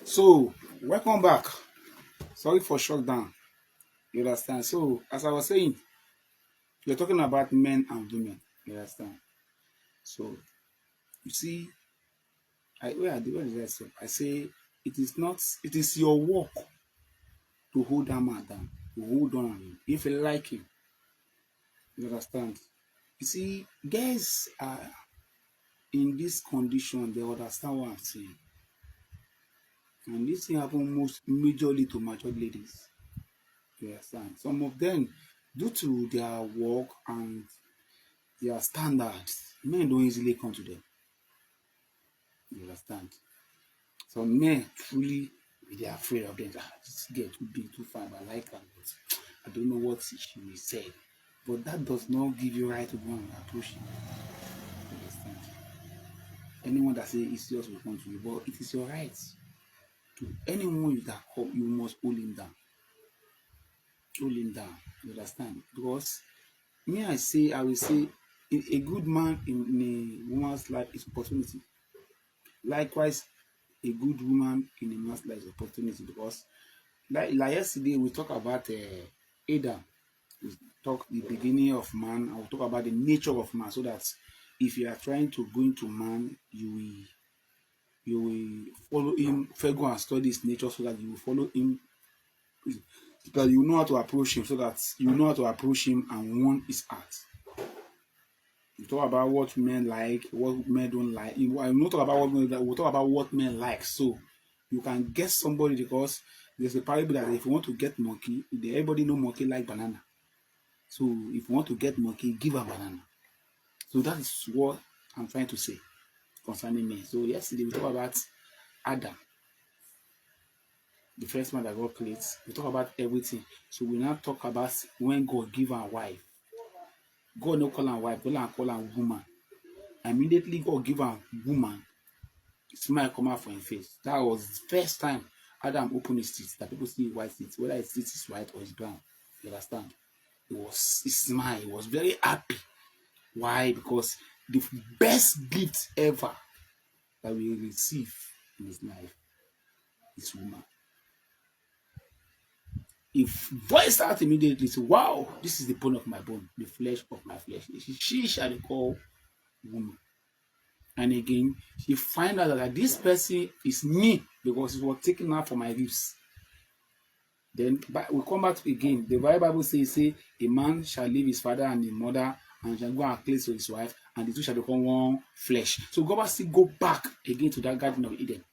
So, welcome back. Sorry for shutdown. You understand? So, as I was saying, you're talking about men and women. You understand? So, you see, where did I stop? I say it is not. It is your work to hold that man down, to hold on him. If you like him, you understand? You see, guys are in this condition. They understand what I'm saying, and this thing happen most majorly to mature ladies. You understand? Some of them, due to their work and their standards, men don't easily come to them. You understand? Some men truly they are afraid of them. This girl too big, too fine, I like her, but I don't know what she will say. But that does not give you right to go and approach him. You understand? Anyone that says it's yours will come to you, but it is your right to anyone that call you must hold him down. Hold him down. You understand? Because me, I will say, a good man in a woman's life is opportunity. Likewise, a good woman in a man's life is opportunity because, like yesterday, we talk about Adam. We talk the beginning of man. I will talk about the nature of man, so that if you are trying to go into man, you will follow him. First, go and study his nature, so that you will follow him. Because you know how to approach him, so that you know how to approach him and won his heart. We talk about what men like, what men don't like. We will not talk about what men like, we'll talk about what men like. So you can get somebody because there's a parable that if you want to get monkey, everybody know monkey like banana. So if you want to get monkey, give a banana. So that is what I'm trying to say concerning men. So yesterday we talk about Adam, the first man that God created. We talk about everything. So we now talk about when God give a wife. God no call am wife, God call am woman. Immediately God give am woman, smile come out from his face. That was the first time Adam opened his teeth, that people see white teeth, whether his teeth is white or it's brown. You understand? He smiled, he was very happy. Why? Because the best gift ever that we receive in his life is woman. If voice starts immediately, say, wow, this is the bone of my bone, the flesh of my flesh. She shall be called woman. And again, she find out that this person is me because it was taken out from my ribs. Then we come back again. The Bible says, a man shall leave his father and his mother and shall go and cleave to his wife, and the two shall become one flesh. So God will still go back again to that Garden of Eden.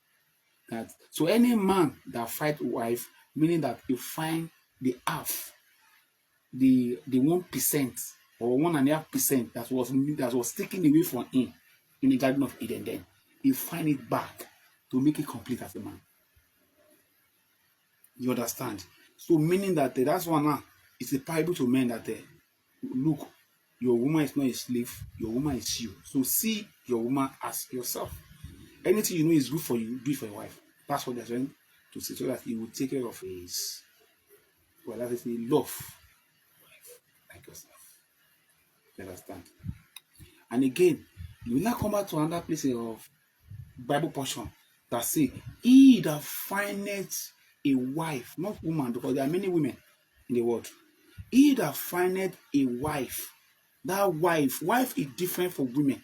So any man that fight wife, meaning that you find the half, the 1% or 1.5% that was taken away from him in the Garden of Eden, then you find it back to make it complete as a man. You understand? So meaning that that's one now. It's a parable to men that look, your woman is not a slave, your woman is you. So see your woman as yourself. Anything you know is good for you, do it for your wife. That's what they're trying to say, so that he will take care of his, well, that is love wife like yourself. You understand? And again, you will now come back to another place of Bible portion that say, he that findeth a wife, not woman, because there are many women in the world. He that findeth a wife, that wife is different from women.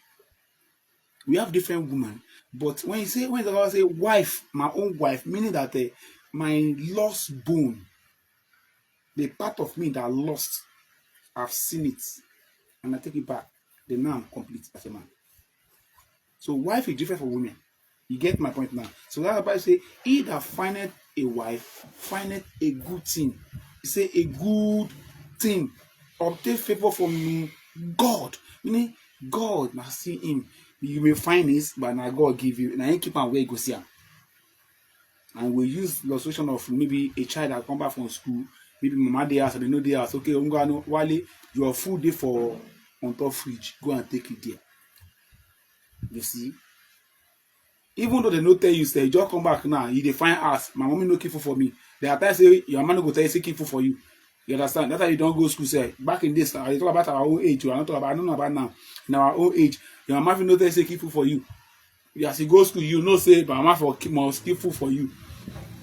We have different women, but when the Lord say wife, my own wife, meaning that my lost bone, the part of me that lost, I've seen it, and I take it back. Then now I'm complete as a man. So wife is different from women. You get my point now. So that's why I say, he that findeth a wife, findeth a good thing. He say a good thing. Obtain favor from God. Meaning God now see him. You may find this, but now God give you. Now he keep on where you go see him. And we use the illustration of maybe a child that come back from school, maybe mama dey house or they know dey house. Okay, Wale, your food dey for on top fridge. Go and take it there. You see? Even though they no tell you, say, just come back now, you dey find us. My mommy no keep food for me. There are times say your man no go tell you say keep food for you. You understand? That's why you don't go school. Say back in this, I talk about our own age. I don't know about now. In our own age, your mama no tell you say keep food for you. As you go school, you know say mama for keep must keep food for you.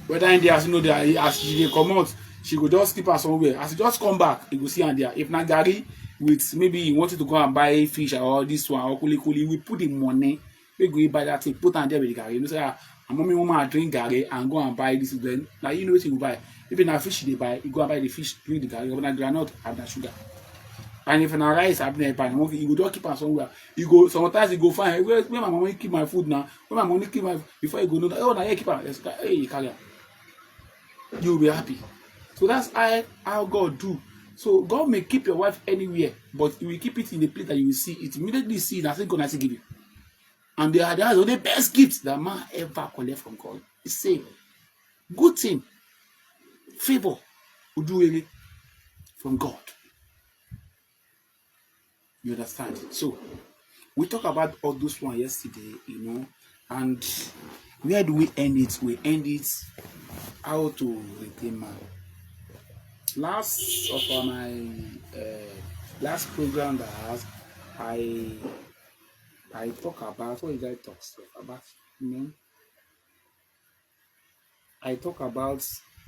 Whether in there, as you know, there as she dey comot, she go just keep her somewhere. As you just come back, you go see am there. If na garri with maybe you wanted to go and buy fish or this one or kuli, we put the money. We go buy that thing, put am there with the garri. You know say and mommy woman drink garri and go and buy this. Then now you know wetin you go buy. If na fish you dey buy, you go and buy the fish, drink the garri. If na groundnut, add na sugar. And if na rice happen buy, you go just keep am somewhere. You go sometimes you go find where my mama keep my food now. Where my money keep my before you go know that oh na here keep am. Hey, you carry am. You will be happy. So that's how God do. So God may keep your wife anywhere, but He will keep it in the place that you will see it. Immediately see it, and say God has to give you. And they are the best gifts that man ever collect from God. He say, good thing, favor, uduele from God. You understand? So we talked about all those one yesterday, you know, and where do we end it? We end it how to retain man. Last of my last program that I talk about what did I talk about? You know, I talk about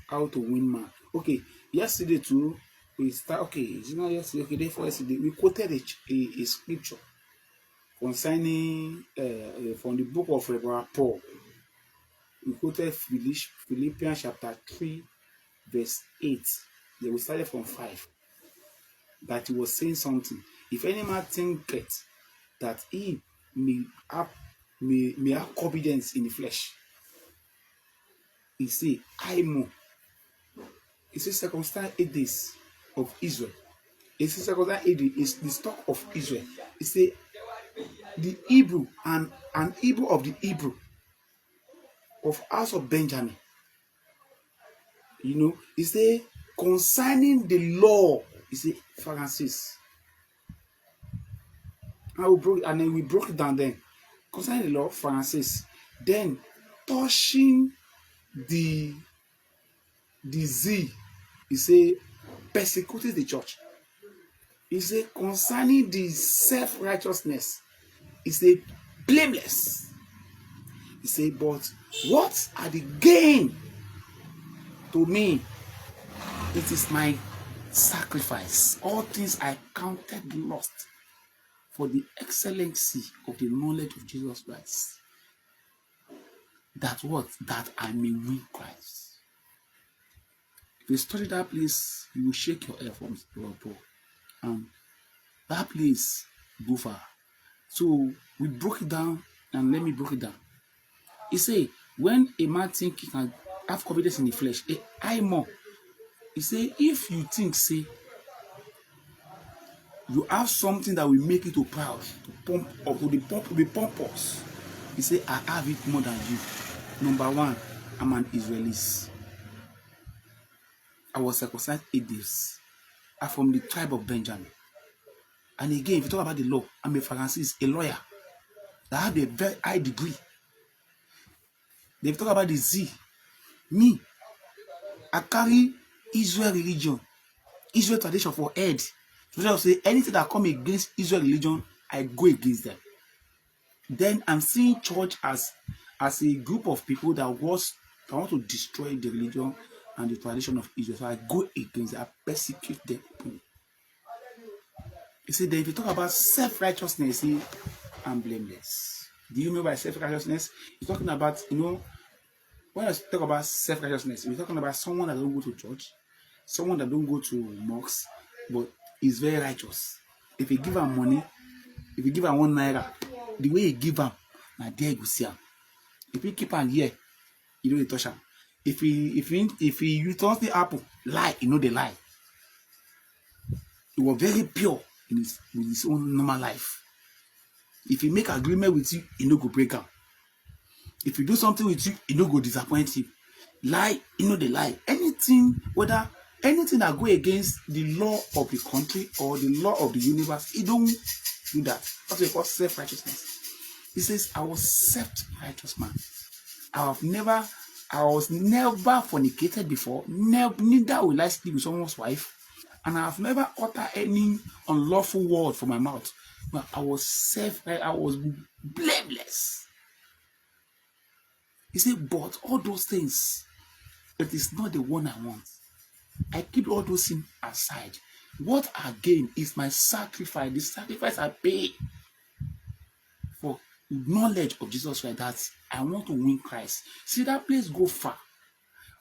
how to win man. Okay, yesterday too we start. Okay, it's not yesterday. Okay, day for yesterday we quoted a scripture concerning from the book of Reverend Paul. We quoted Philippians chapter 3, verse 8. Then we started from 5. That he was saying something. If any man thinketh that he may have confidence in the flesh, he say, I know. He says circumcised 8 days of Israel. He says circumcised 8 days is the stock of Israel. He say the Hebrew and an Hebrew of the Hebrew of house of Benjamin. You know, he say concerning the law, he say Pharisees. And then we broke it down then. Concerning the law, Pharisees. Then touching the zeal, he say persecuted the church. He say concerning the self-righteousness, he say blameless. He say, but what are the gain to me? It is my sacrifice. All things I counted lost for the excellency of the knowledge of Jesus Christ. That what? That I may win Christ. If you study that place, you will shake your head from your Paul. That place go far. So we broke it down, and let me break it down. He say, when a man think he can have confidence in the flesh, I more. He say, if you think, say, you have something that will make you too proud, to pump or to be pompous. He say, I have it more than you. Number one, I'm an Israelite. I was circumcised 8 days. I'm from the tribe of Benjamin. And again, if you talk about the law, I'm a Pharisee, a lawyer that have a very high degree. If you talk about the Z, me, I carry Israel religion, Israel tradition for head. So I say anything that come against Israel religion, I go against them. Then I'm seeing church as a group of people that want to destroy the religion and the tradition of Israel. So I go against them, I persecute them. You see, then if you talk about self-righteousness, see, I'm blameless. Do you know by self-righteousness? You're talking about, you know, when I talk about self-righteousness, we're talking about someone that don't go to church, someone that don't go to mosques, but is very righteous. If you give her money, if you give her 1 naira, the way you give her, now there you go see her. If you keep her here, you don't touch her. If he returns the apple, lie, you know they lie. He was very pure with his own normal life. If he make agreement with you, he no go break am. If you do something with you, he no go disappoint you. Lie, you know they lie. Anything that go against the law of the country or the law of the universe, he don't do that. That's what we call self-righteousness. He says, I was self-righteous man. I was never fornicated before. Neither will I sleep with someone's wife. And I have never uttered any unlawful word from my mouth. But I was blameless. He said, but all those things, it is not the one I want. I keep all those things aside. What I gain is my sacrifice, the sacrifice I pay for knowledge of Jesus Christ, that I want to win Christ. See, that place go far.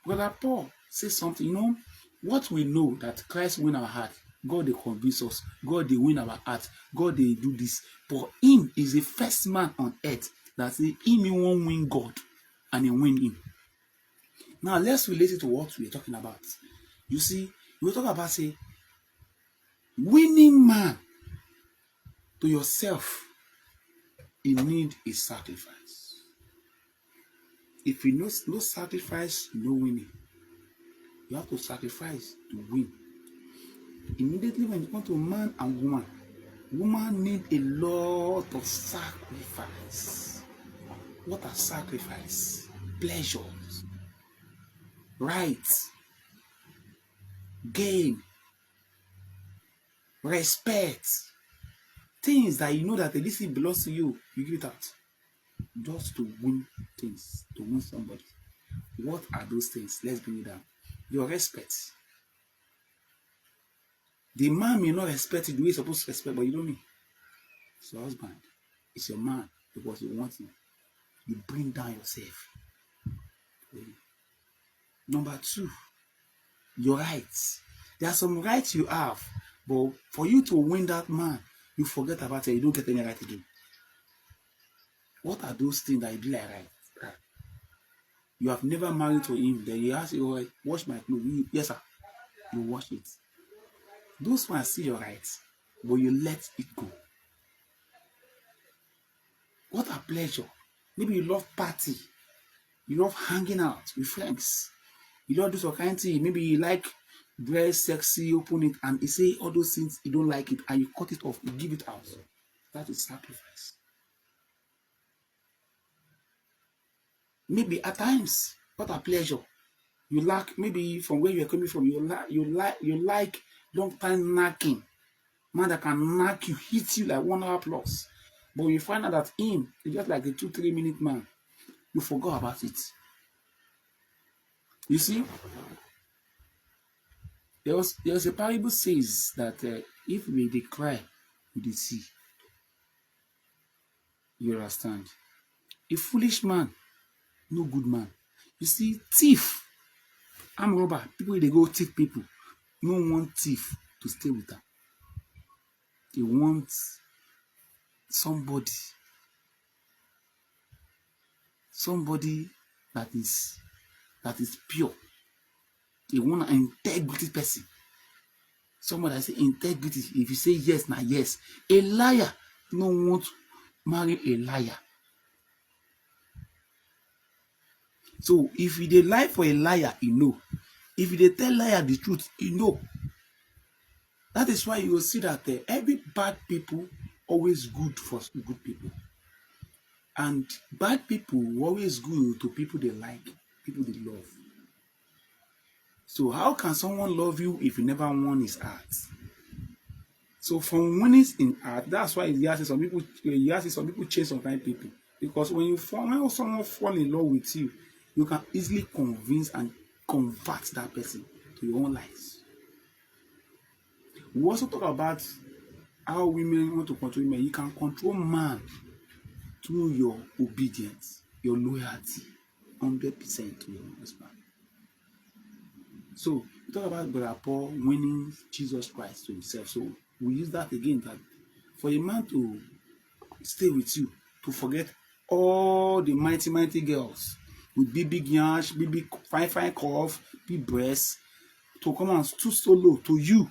Brother Paul says something, what we know that Christ win our heart, God they convince us, God they win our heart, God they do this. But him is the first man on earth that say him won't win God and he win him. Now let's relate it to what we're talking about. You see, we talk about say winning man to yourself, you need a sacrifice. If you know no sacrifice, no winning. You have to sacrifice to win. Immediately when you come to man and woman need a lot of sacrifice. What are sacrifice? Pleasures, rights, gain, respect, things that you know that this thing belongs to you, you give it out. Just to win things, to win somebody. What are those things? Let's bring it down. Your respect. The man may not respect you the way he's supposed to respect, but you don't mean. It's your husband. It's your man because you want him. You bring down yourself. Number 2, your rights. There are some rights you have, but for you to win that man, you forget about it. You don't get any right again. What are those things that you do like right? You have never married to him, then you ask you, wash my clothes. Yes, sir. You wash it. Those ones are still your rights, but you let it go. What a pleasure. Maybe you love party. You love hanging out with friends. You don't do some kind of thing. Maybe you like dress sexy, open it, and you say all those things, you don't like it, and you cut it off, you give it out. That is sacrifice. Maybe at times, what a pleasure. You like, maybe from where you're coming from, you like long time knocking. Man that can knock you, hit you like 1 hour plus. But when you find out that him is just like a 2-3 minute man, you forgot about it. You see, there was a parable says that if we dey cry, we dey see. You understand? A foolish man, no good man. You see, thief, armed robber, people they go thief people. No want thief to stay with them. They want somebody that is pure. They want an integrity person. Somebody that say integrity. If you say yes, now yes. A liar no want to marry a liar. So if you dey lie for a liar, you know. If you dey tell liar the truth, you know. That is why you will see that every bad people always good for good people. And bad people always good to people they like, people they love. So how can someone love you if you never won his heart? So from winning in heart, that's why you see some people change some kind of people. Because when someone fall in love with you, you can easily convince and convert that person to your own lives. We also talk about how women want to control men. You can control man through your obedience, your loyalty, 100% to your husband. So we talk about Brother Paul winning Jesus Christ to himself. So we use that again, that for a man to stay with you, to forget all the mighty girls with big yansh, big fine curve, big breasts, to come and stoop so low to you.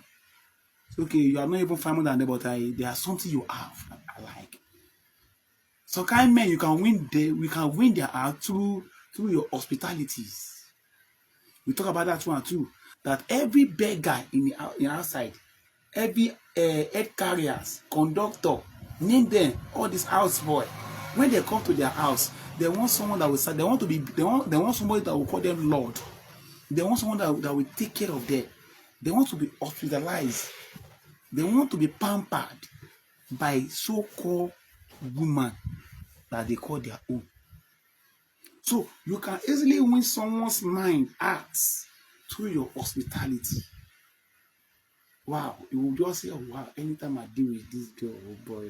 So, okay, you are not even finer than them, but there are something you have that I like. So kind men, we can win their heart through your hospitalities. We talk about that one too. That every beggar in outside, every head carriers, conductor, name them, all this house boy, when they come to their house, they want someone that will say, they want somebody that will call them Lord. They want someone that will take care of them. They want to be hospitalized. They want to be pampered by so-called women that they call their own. So you can easily win someone's mind, hearts through your hospitality. Wow, you will just say, oh wow, anytime I deal with this girl, oh boy,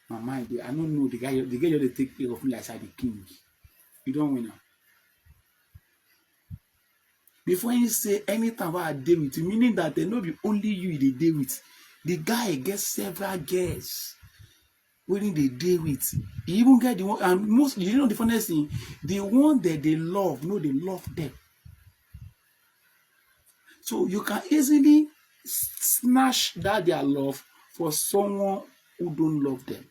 my mind, I don't know, the guy just take care of me like I the king. You don't win now. Before you say anytime I deal with you, meaning that they no be only you they deal with. The guy gets several girls when they deal with. He even get the one, and most, you know the funniest thing, the one that they love, no, they love them. So you can easily snatch that their love for someone who don't love them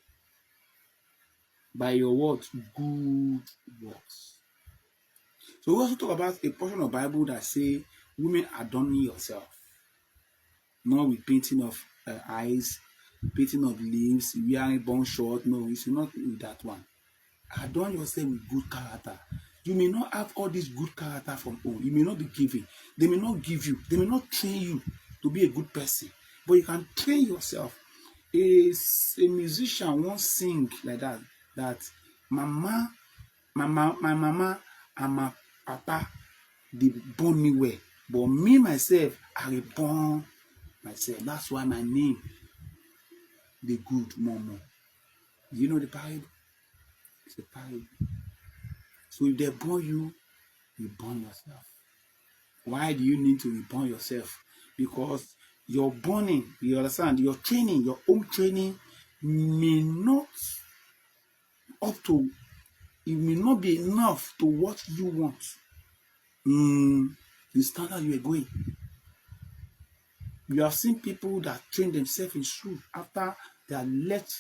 by your what? Good works. So we also talk about a portion of Bible that say women adorning yourself, not with painting of eyes, painting of lips, wearing bone short. No, you should not do that one. Adorn yourself with good character. You may not have all this good character from home. You may not be giving. They may not give you. They may not train you to be a good person. But you can train yourself. A musician once sing like that. That mama, my mama and my papa, they born me well. But me myself, I reborn myself. That's why my name, the good Momo. You know the parable? It's a parable. So if they born you, you born yourself. Why do you need to reborn yourself? Because your burning, you understand, your training, your home training may not up to, it may not be enough to what you want. The standard you are going. You have seen people that train themselves in school after they have left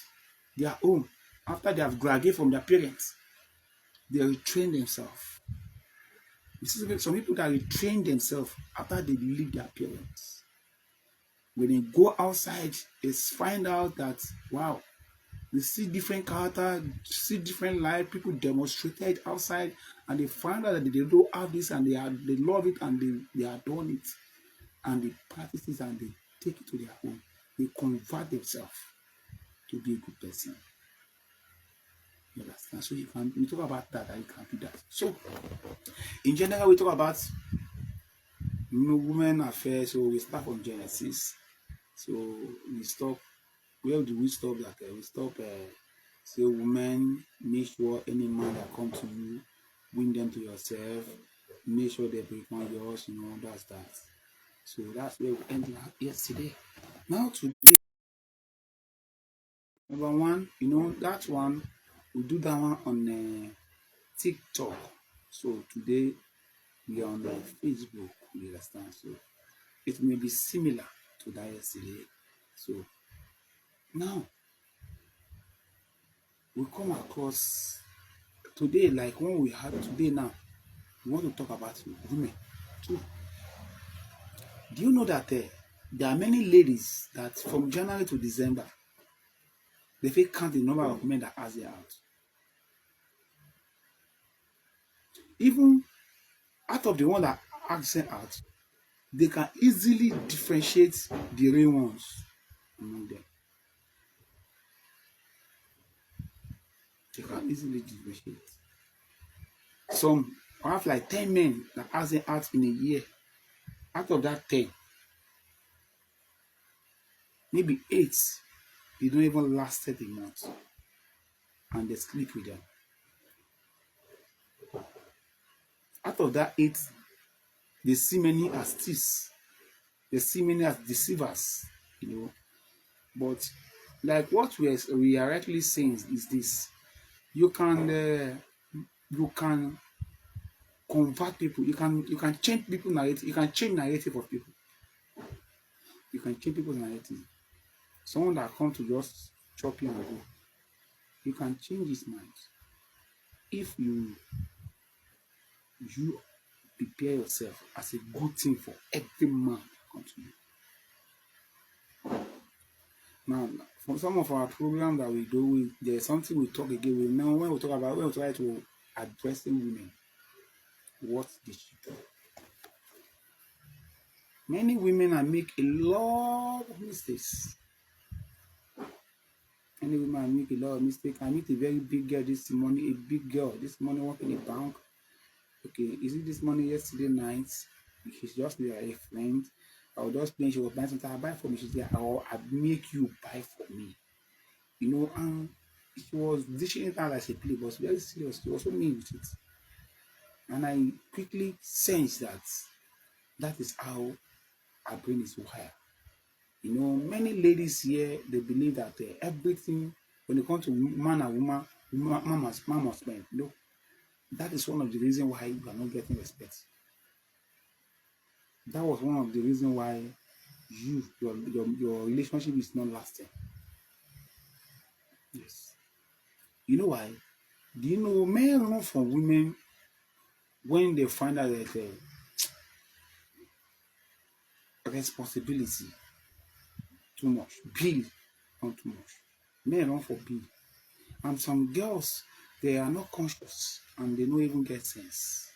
their home, after they have graduated from their parents, they retrain themselves. You see some people that retrain themselves after they leave their parents. When they go outside, they find out that wow, they see different character, see different life. People demonstrated outside, and they find out that they don't have this, and they love it, and they adorn it, and they practice it, and they take it to their home. They convert themselves to be a good person. You understand? So we talk about that, you can do that. So in general, we talk about women affairs. So we start from Genesis. So we stop. Where do we stop that? We stop. Say, women, make sure any man that come to you, win them to yourself. Make sure they become yours. You know, that's that. So that's where we ended yesterday. Now today, number one, you know that one. We do that one on TikTok. So today we are on Facebook. You understand? So it may be similar to that yesterday. So now we come across today, like when we had today now, we want to talk about women too. Do you know that there are many ladies that from January to December, they fit count the number of men that ask their out. Even out of the one that ask them out, they can easily differentiate the real ones among them. They can easily differentiate. Some have like 10 men that ask them out in a year. Out of that 10, maybe 8, they don't even last 30 months. And they sleep with them. Out of that 8, they see many as thieves. They see many as deceivers, you know. But like what we are actually saying is this: you can convert people. You can change people narrative. You can change narrative of people. You can change people's narrative. Someone that come to just chop you and go, you can change his mind if you prepare yourself as a good thing for every man that comes to you. Now, for some of our programs that we do, there's something we talk again with. Now, when we try to addressing women, what they should do. Many women are make a lot of mistakes. Many women make a lot of mistakes. I meet a very big girl this morning, a big girl this morning working in a bank. Okay, is it this morning, yesterday night? She's just like a friend. I was just playing, she was buying something, I buy for me. She's like, oh, I make you buy for me. You know, and she was dishing it out as a play, but was very serious. She was so mean with it. And I quickly sensed that that is how our brain is wired. You know, many ladies here, they believe that everything, when it comes to man and woman, man must spend. You know, that is one of the reasons why you are not getting respect. That was one of the reasons why your relationship is not lasting. Yes. You know why? Do you know men run from women when they find out that responsibility too much, bill not too much. Men run for bill, and some girls they are not conscious and they don't even get sense.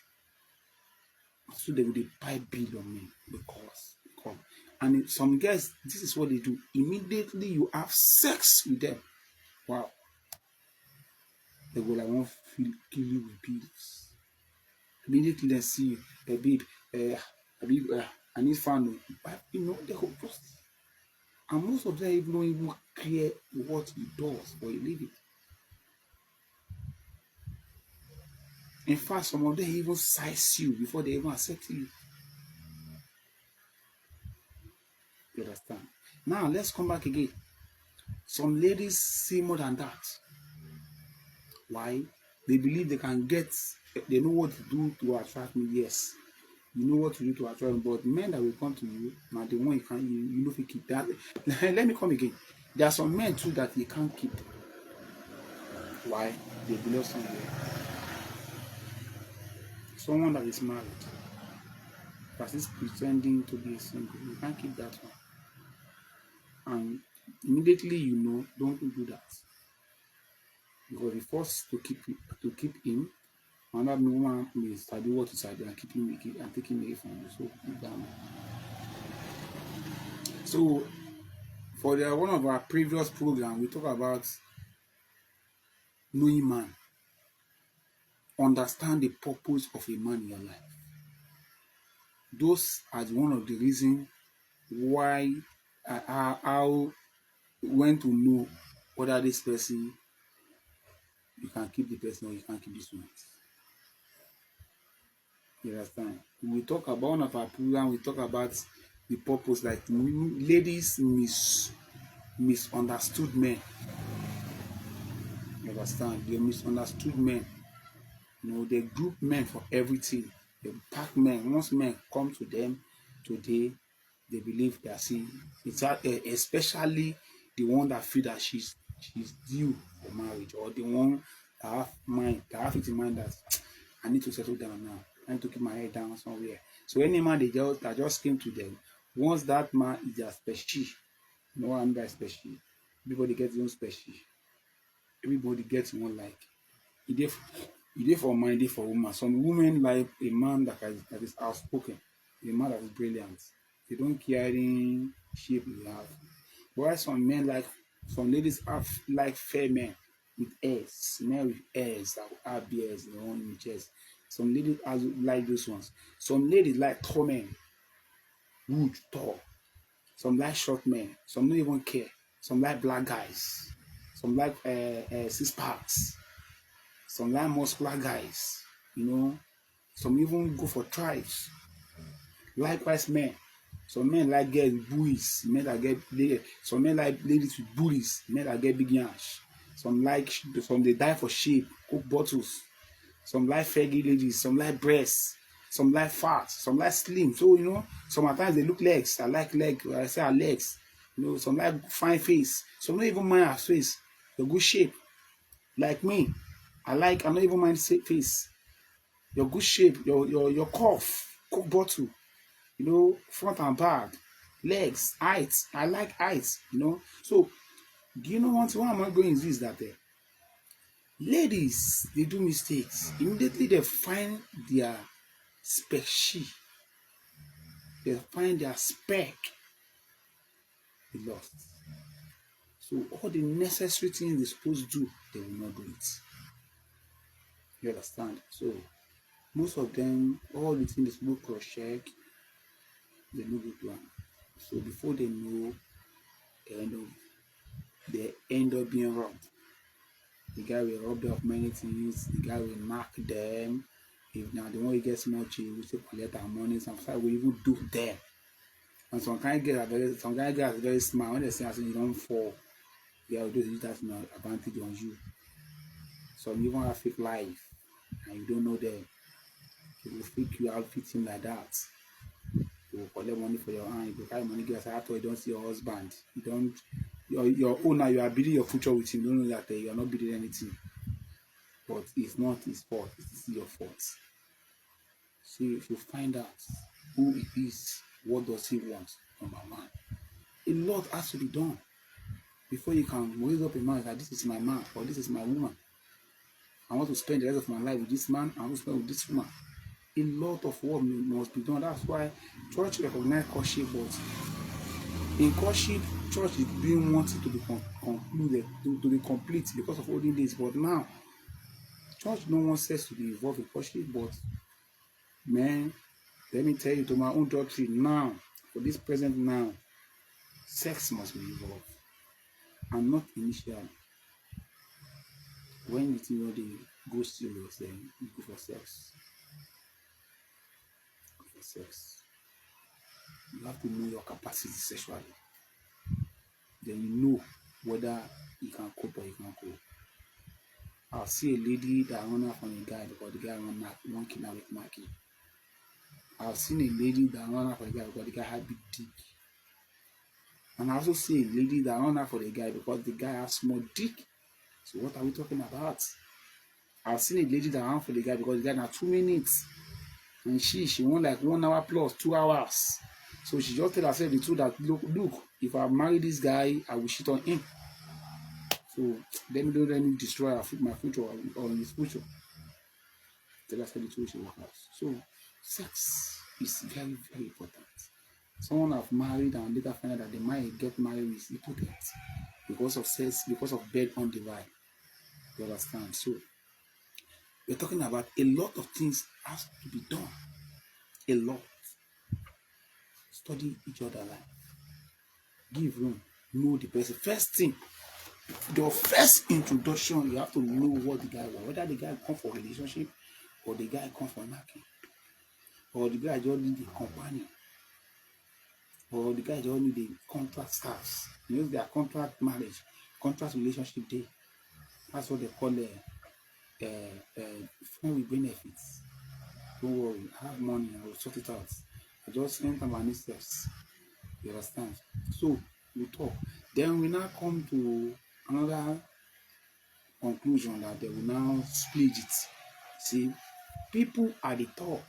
So they will buy bill on me because come. And some girls, this is what they do. Immediately you have sex with them. Wow. They go like one feel kill you with bills. Immediately they see you, babe, I need fun. But you know, they go just and most of them even don't even care what he does for a living. In fact, some of them even size you before they even accept you. You understand? Now let's come back again. Some ladies see more than that. Why? They believe they can get, they know what to do to attract me. Yes, you know what to do to attract me, but men that will come to you, now the one you can't, you know if you keep that. Let me come again. There are some men too that you can't keep. Why? They belong somewhere. Someone that is married, that is pretending to be single, you can't keep that one. And immediately you know, don't do that. Because the force to keep him, another woman may study what is study and keep him and take him away from you. So keep that one. So for one of our previous program, we talk about knowing man, understand the purpose of a man in your life. Those are one of the reasons why how when to know whether this person you can keep the person or you can't keep this one. You understand? We talk about one of our program. We talk about the purpose, like ladies misunderstood men. You understand? They misunderstood men. You know, they group men for everything. They pack men. Once men come to them today, they believe that it's especially the one that feel that she's due for marriage, or the one that have it in mind that I need to settle down now. I need to keep my head down somewhere. So any man that just came to them, once that man is their special, you know what I mean by special? Everybody gets their own special. Everybody gets one like. E dey for man, e dey for woman. Some women like a man that is outspoken, a man that is brilliant. They don't care any shape you have. While some ladies have like fair men with airs, men with airs that have beards in their own images. Some ladies like those ones. Some ladies like tall men, rude, tall. Some like short men. Some don't even care. Some like black guys. Some like six packs. Some like muscular guys. You know, some even go for tribes. Likewise, men. Some men like girls with buoys, men that get some men like ladies with booties, men that get big yansh. Some they die for sheep, cook bottles. Some like faggy ladies, some like breasts, some like fat, some like slim. So you know, sometimes they look legs. I like leg. I say our legs. You know, some like fine face. Some don't even mind our face. Your good shape. Like me, I don't even mind face. Your good shape, your cough, cook bottle. You know, front and back, legs, height. I like height, you know. So, do you know one thing? Why am I going is this that ladies, they do mistakes. Immediately they find their species, they find their spec, they lost. So, all the necessary things they're supposed to do, they will not do it. You understand? So, Most of them, all the things they cross check, they no good one. So before they know, they end up being robbed. The guy will rob them of many things. The guy will knock them. If now the one who gets more cheap, we still collect our money. Sometimes we even do them. And some kind of guys are very smart. When they say, you don't fall, they will use that advantage on you. Some even have fake life, and you don't know them. They will fake you out, fit him like that. You will collect money for your hand. You carry money, get after you don't see your husband. You don't. Your owner, you are building your future with him. You don't know that you are not building anything. But it's not his fault. It's your fault. So if you find out who it is, what does he want, number one, a lot has to be done before you can raise up a man like this is my man or this is my woman. I want to spend the rest of my life with this man. I want to spend with this woman. A lot of work must be done. That's why church recognize courtship, but in courtship, church is being wanted to be concluded, to be complete because of olden days. But now, church no one says to be involved in courtship, but man, let me tell you, to my own doctrine now, for this present now, sex must be involved, and not initially. When you think already go serious, then you go for sex. Go for sex. You have to know your capacity sexually. Then you know whether you can cope or you can't cope. I'll see a lady that run out from a guy because the guy won't kill her with Mackie. I've seen a lady that run out for the guy because the guy had big dick. And I also see a lady that run out for the guy because the guy has small dick. So what are we talking about? I've seen a lady that ran for the guy because the guy had 2 minutes. And she won like 1 hour plus 2 hours. So she just tell herself the truth that look, if I marry this guy, I will shit on him. So then don't let me destroy my future or his future. Tell herself the truth she will have. So sex is very, very important. Someone have married and later find out that they might get married is important because of sex, because of bed on the right. You understand? So we're talking about a lot of things has to be done. A lot. Study each other life. Give room. Know the person. First thing, your first introduction, you have to know what the guy wants. Whether the guy comes for a relationship or the guy comes for knacking. Or the guy just need a companion. Or the guy just need a contract spouse. You know, their contract marriage, contract relationship day. That's what they call friend with benefits. Don't worry, I have money, I will sort it out. I just enter my next steps. You understand? So we talk. Then we now come to another conclusion that they will now split it. See, people at the top,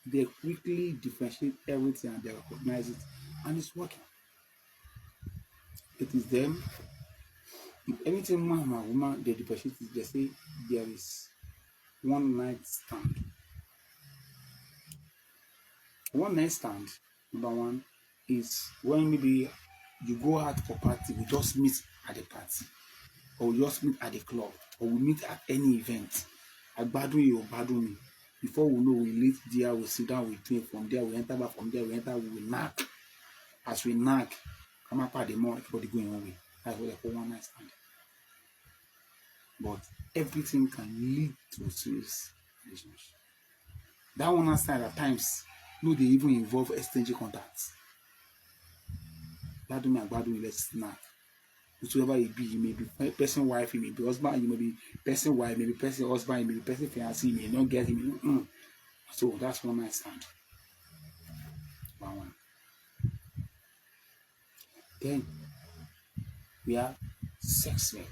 they quickly differentiate everything and they recognize it, and it's working. It is them. If anything man or woman, they differentiate it, they say there is one night stand. One night stand, number one, is when maybe you go out for party, we just meet at the party, or we just meet at the club, or we meet at any event. I gbadun you or gbadun me. Before we know, we leave there, we sit down, we drink. From there, we enter back. From there, we enter, we will knack. As we knack, come up at the mall, everybody going away. That's what they call one night stand. But everything can lead to a serious relationship. That one night stand at times, no, they even involve exchanging contacts. That do me gbadun, let's snack. Whoever it be, you may be person wife, you may be husband, you may be person wife, maybe person husband, you may be person fiancé, you may not get him. So that's one night stand. One. Then we have sex mate.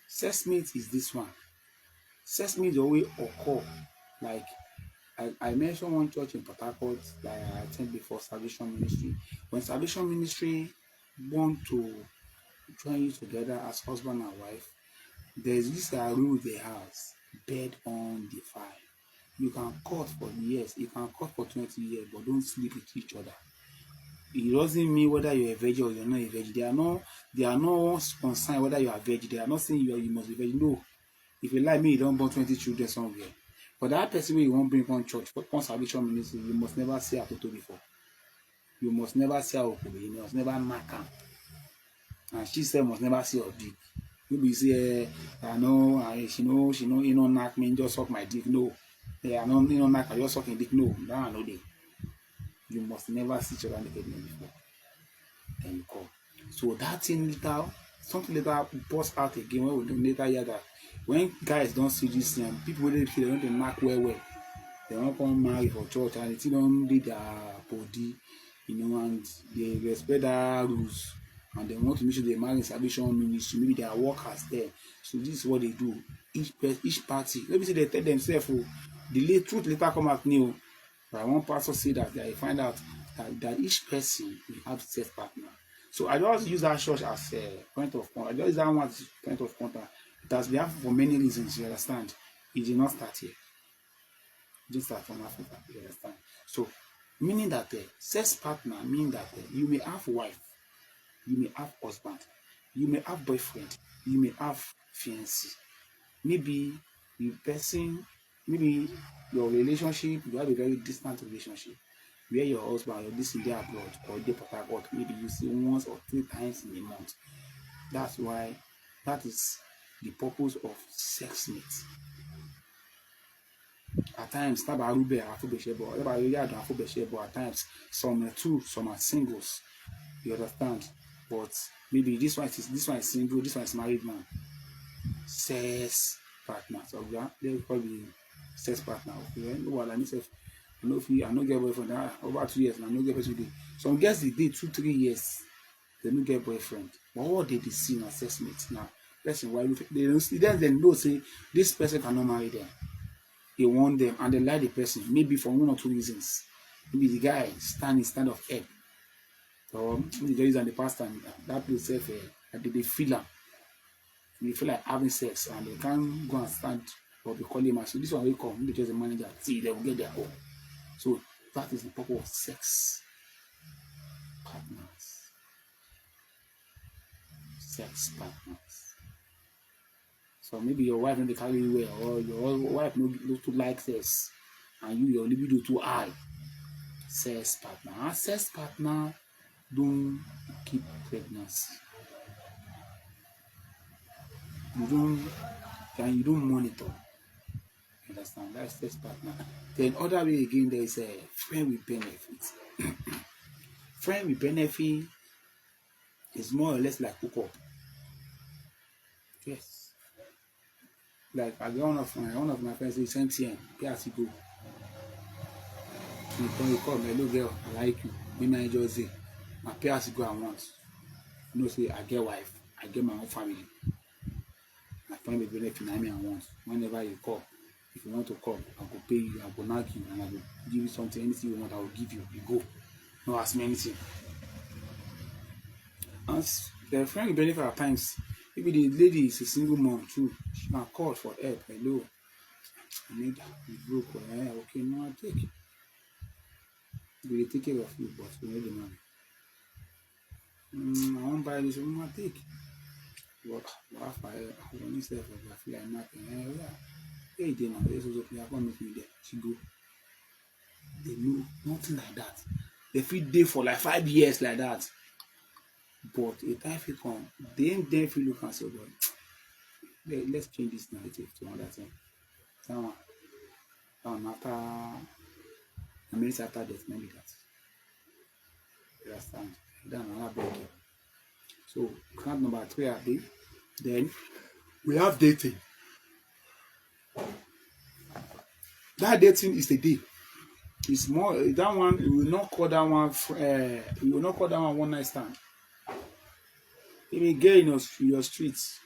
Sex mate is this one. Sex mate always occur. Like I mentioned one church in Port Harcourt that I attended before, Salvation Ministry. When Salvation Ministry want to join you together as husband and wife, there's this rule they have: bed on the fire. You can court for years, you can court for 20 years, but don't sleep with each other. It doesn't mean whether you're a virgin or you're not a virgin. They are not concerned whether you are a virgin. They are not saying you must be virgin. No. If you like me, you don't born 20 children somewhere. But that person wey you wan bring one church, one salvation ministry, you must never see her toto before. You must never see her okubi. You must never knack am. And she sef must never see your dick. You be say, I know, she know, you know, knack me, just suck my dick. No. I know, you know, knack, I just suck my dick. No, that one no dey. You must never see each other naked before. Then you call. So that thing later, something later burst out again when we later hear that when guys don't see this thing, people wey dey feel they want to knack well. They won't come marry for church and they don't lead their body, you know, and they respect their rules. And they want to make sure they marry in salvation ministry, maybe they are workers there. So this is what they do. Each party, let me say they tell themselves, oh, the truth later come out new. But one pastor say that they find out that each person will have sex partner. So I just use that church as a point of contact. I just use that one as a point of contact. It has been happening for many reasons, you understand? It did not start here. It did start from Africa, you understand? So, meaning that sex partner means that you may have wife, you may have husband, you may have boyfriend, you may have fiancé. Maybe the person, maybe your relationship, you have a very distant relationship where your husband or this in there abroad or they Port, maybe you see once or 3 times in a month. That's why that is the purpose of sex mates. At times, at times, some are two, some are singles. You understand? But maybe this one is single, this one is married man. Sex partner. So they call the sex partner. Okay, no one I know if I no get boyfriend over 2 years, and I no get boyfriend. Some girls they date 2-3 years, they no get boyfriend. But what they see na sex mates now. Person why they don't see them, they know say this person cannot marry them. They want them and they like the person, maybe for 1 or 2 reasons. Maybe the guy stand of head. Or the guys and the pastor and that place self they feel am. They feel like having sex and they can't go and stand or be calling him. So this one will come, they just a manager, see they will get their own. So that is the purpose of sex partners. Sex partners. So maybe your wife don't carry you well, or your wife no too like sex, and your libido too high. Sex partner. And sex partner don't keep pregnancy. You don't monitor. You understand? That's sex partner. Then other way again, there is a friend with benefit. Friend with benefit is more or less like hookup. Yes. Like I got one of my friends, he sent here, pay as you go. You call me, hello girl, I like you. When I just say, my pay as you go at once. You know, say I get wife, I get my own family. My friend with benefit, I mean at once. Whenever you call, if you want to call, I will pay you, I will knock you, and I will give you something, anything you want, I will give you. You go. No ask me anything. And the friend with benefit at times, maybe the lady is a single mom too. She can call for help. Hello, I need you broke. Okay, no, I'll take it. We will take care of you, but we need the money. I won't buy this, I'll take it. But after I want to I feel like nothing. Hey, then there's also I can't meet me there. She go. They know nothing like that. They feel there for like 5 years like that. But a time will come, then feel look and say, but let's change this narrative to another thing. So, after a minute after death, maybe that. You understand? Then another break. So, count number 3 are there. Then we have dating. That dating is the day. It's more that one. We will not call that one. We will not call that one night stand. If you get in your streets,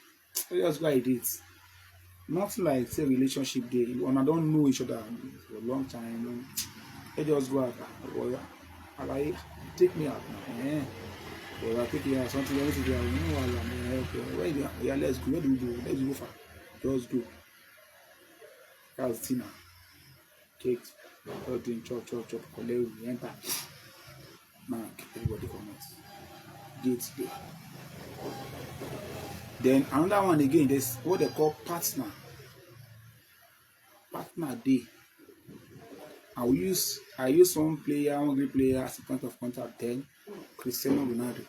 just go like it. Not like say relationship day. When I don't know each other for a long time, they just go out. I like take me out now. Or I take you out something else. You know, okay, yeah, let's go. What do we do? Let's go far. Just go. That's dinner. Cakes. Everything chop, collect, we enter. Man, everybody come out. Gate day. Then another one again, there's what they call partner. partner day. I use one great player as a point of contact then, Cristiano Ronaldo.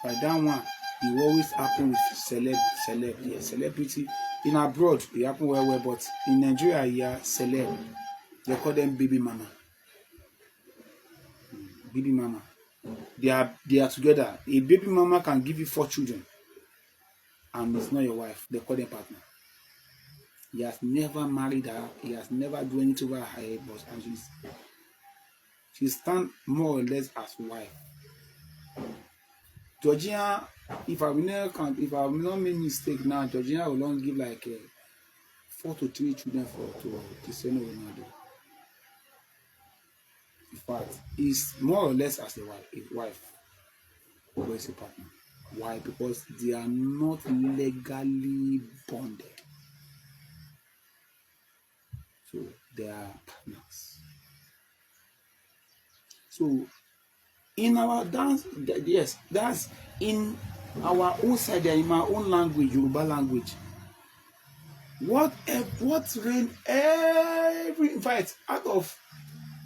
By that one, it always happen with celeb, celebrity. In abroad, it happen well, but in Nigeria, yeah, celeb. They call them baby mama. Baby mama. They are together. A baby mama can give you 4 children, and it's not your wife. They call them partner. He has never married her. He has never done anything over her head, but and she stand more or less as wife. Georgina, if I will not make mistake now, Georgina will not give like 4 to 3 children to Cristiano Ronaldo. In fact, he's more or less as a wife, or as a partner. Why? Because they are not legally bonded. So they are partners. So in our dance, yes, that's in our own side, in my own language, Yoruba language. What reign every, in fact, out of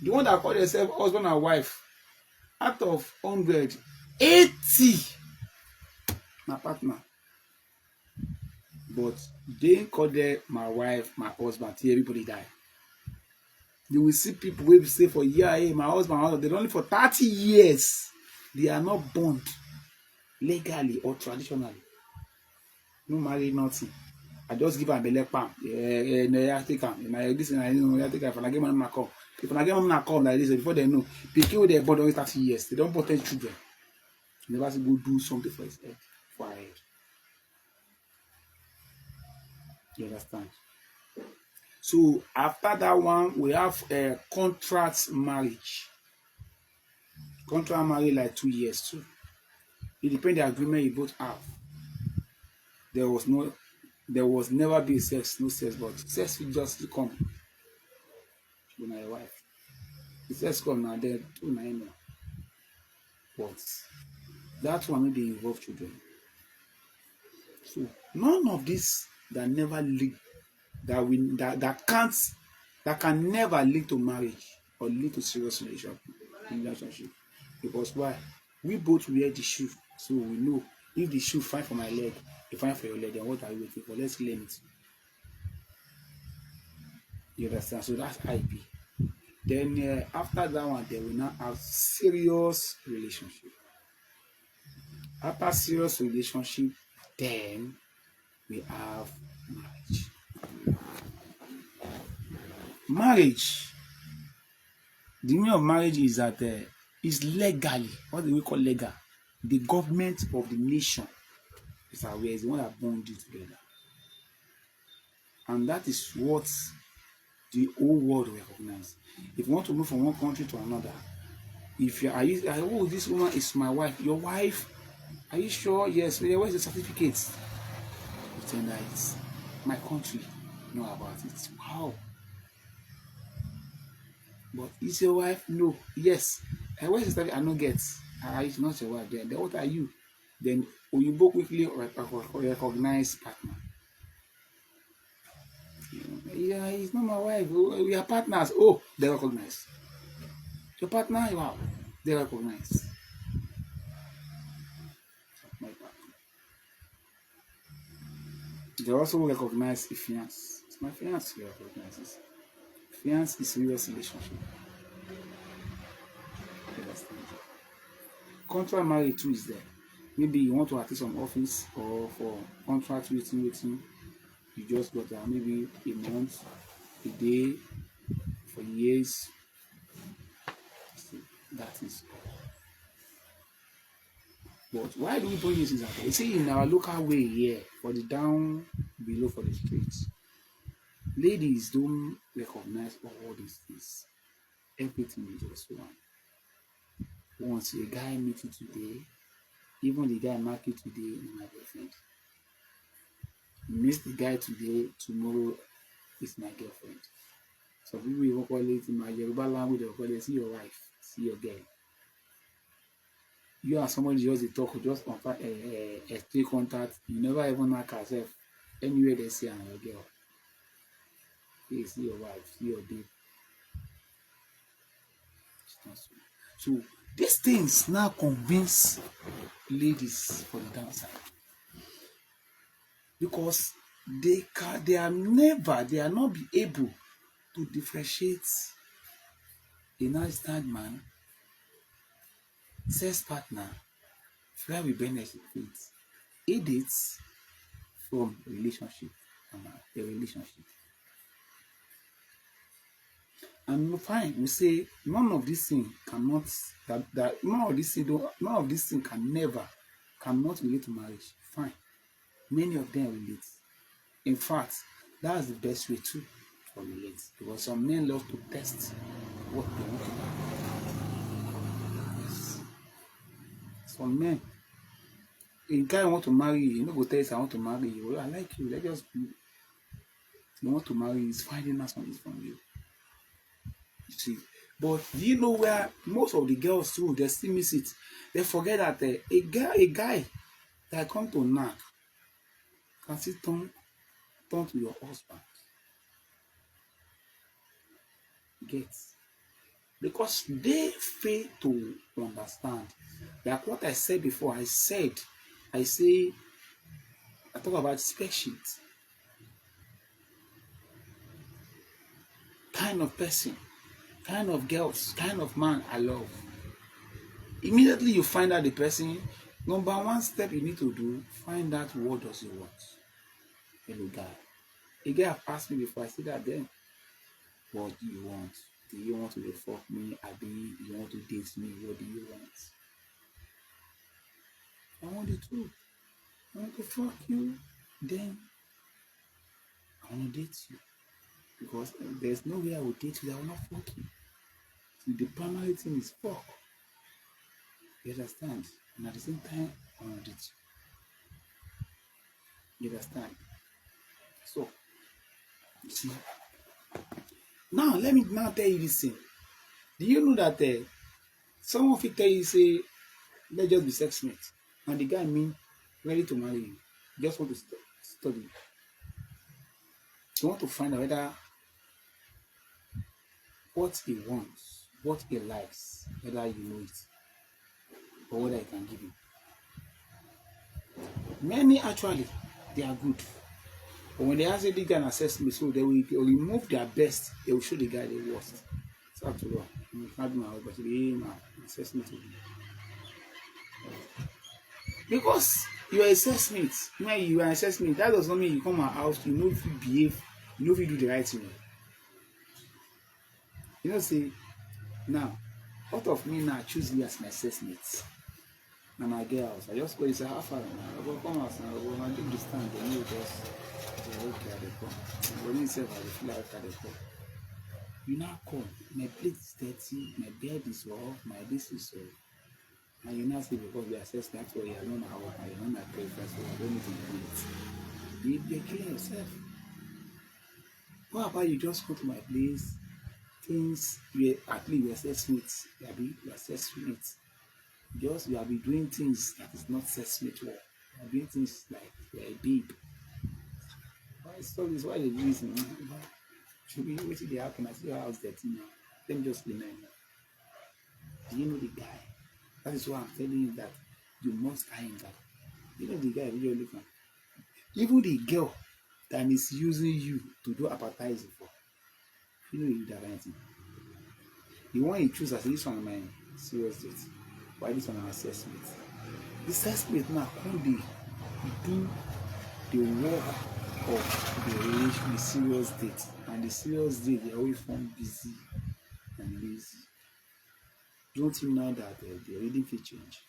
the one that call themselves husband and wife, out of 100, 80 my partner. But they call them my wife, my husband, till everybody die. You will see people who say for a year, hey, my husband, they're only for 30 years. They are not bound legally or traditionally. No marry, nothing. I just give am belle palm. I take am. I take am. If I get money, I come. If I get money, I come like this. Before they know, pikin wey they born only 30 years. They don't born 10 children. They never go do something for his head, for her head. You understand? So after that one, we have a contract marriage. Contract marriage like 2 years too. It depends the agreement you both have. There was never be sex, no sex, but sex will just come with my wife. The sex come now, then 2 but that one they involve children. So none of this that never lead that can never lead to marriage or lead to serious relationship. Because why? We both wear the shoe, so we know if the shoe fine for my leg, it fine for your leg, then what are you waiting for? Let's claim it. You understand? So that's IP. Then after that one, then we now have serious relationship. After serious relationship, then we have marriage. Marriage. The meaning of marriage is that is legally. What do we call legal? The government of the nation is aware, is the one that bond you together, and that is what the whole world recognize. If you want to move from one country to another, if you are this woman is my wife, your wife, are you sure? Yes. Where's the certificate? Pretend that it's my country. Know about it. Wow. But is your wife? No. Yes. Where's the certificate? I no get. It's not your wife. Then what are you? Then you both quickly recognize partner. Yeah, it's not my wife. We are partners. Oh, they recognize. Your partner, wow, they recognize. My partner. They also recognize the fiance. It's my fiance who recognizes. Fiance is serious relationship. Contract marriage too is there. Maybe you want to attend some office or for contract waiting. You just got there maybe a month, a day, for years. So that is. But why do we bring this example? You see, in our local way here, for the down below for the streets, ladies don't recognize all these things. Everything is just one. Once a guy meets you today, even the guy mark you today is my boyfriend. You miss the guy today, tomorrow is my girlfriend. So people even call it in my Yoruba language, they call it see your wife, see your girl. You and somebody just talk, just stay contact. You never even mark yourself anywhere they see another girl. Hey, see your wife, see your babe. It's not so. So these things now convince ladies for the downside because they are not be able to differentiate a nice man, sex partner, where we benefit idiots from relationship and a relationship. And fine, we say none of these things cannot that none of these things cannot relate to marriage. Fine. Many of them relate. In fact, that's the best way to relate. Because some men love to test what they want to do. Yes. Some men, a guy want to marry you, no go tell you I want to marry you. Well, I like you. Let's just do. You want to marry, he's finding out something from you. You see. But do you know where most of the girls too, they still miss it? They forget that a guy that come to knock can still turn to your husband. Get. Because they fail to understand. Like what I said before, I talk about spec sheet. Kind of person, kind of girls, kind of man I love. Immediately you find out the person, number one step you need to do, find out what does he want. Hello guy. A guy have asked me before, I said that then, what do you want? Do you want to fuck me? Do you want to date me? What do you want? I want the truth. I want to fuck you. Then I want to date you. Because there's no way I will date you that I will not fuck you. So the primary thing is fuck. You understand? And at the same time, I want to date you. You understand? So, you see. Now, let me now tell you this thing. Do you know that someone will tell you, say, let's just be sex mates. And the guy mean ready to marry you. Just want to study. You want to find out whether what he wants, what he likes, whether you know it, or whether he can give you. Many actually, they are good. But when they ask the guy an assessment, so they will remove their best, they will show the guy the worst. So after all, you can't do my work, but you assessment. Because you are a assessment, when you are an assessment, that does not mean you come to our house, you know if you behave, you know if you do the right thing. You know, say, now, out of me now, choose you as my assessment. Now my girls, I just go and say, how far? I go come out and I go and take the stand, then you just okay, they come. When you say, I feel like they come. You now come, my plate is dirty, my bed is off, my this is off. And you now say, because we assess that, so you are not my work, you are not my preference, so I don't need to do it. You're killing yourself. What about you just go to my place? Things you at least you assess with, you assess with. Just you have been doing things that is not sexmate work. You are doing things like you are a babe. Why so this? Why the reason? Should be waiting they happen. I see your house dirty now. Let me just remind you. Do you know the guy? That is why I'm telling you that you must eye him that. You know the guy really look at. Even the girl that is using you to do appetizing for. You know you that right thing. The one you choose as this one my serious date. Why this one an assessment? The assessment now can they do the work of the relation, the serious date, and the serious date they always form busy and lazy. Don't you know that the reading can change?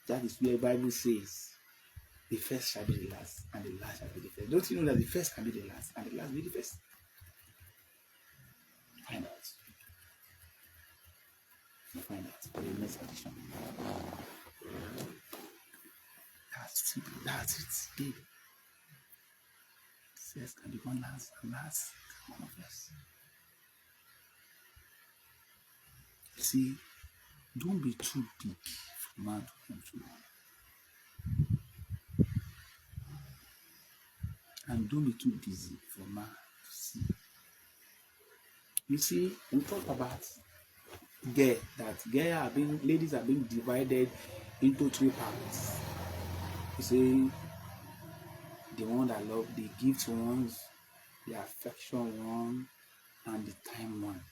That is where the Bible says the first shall be the last, and the last shall be the first. Don't you know that the first can be the last, and the last be the first? Find out. Find out for the next edition. That's it. Babe. First can become last, and last can become first. See, don't be too big for man to control. And don't be too busy for man to see. You see, we talk about ladies are being divided into three parts. You see, the one that love the gift ones, the affection one, and the time one.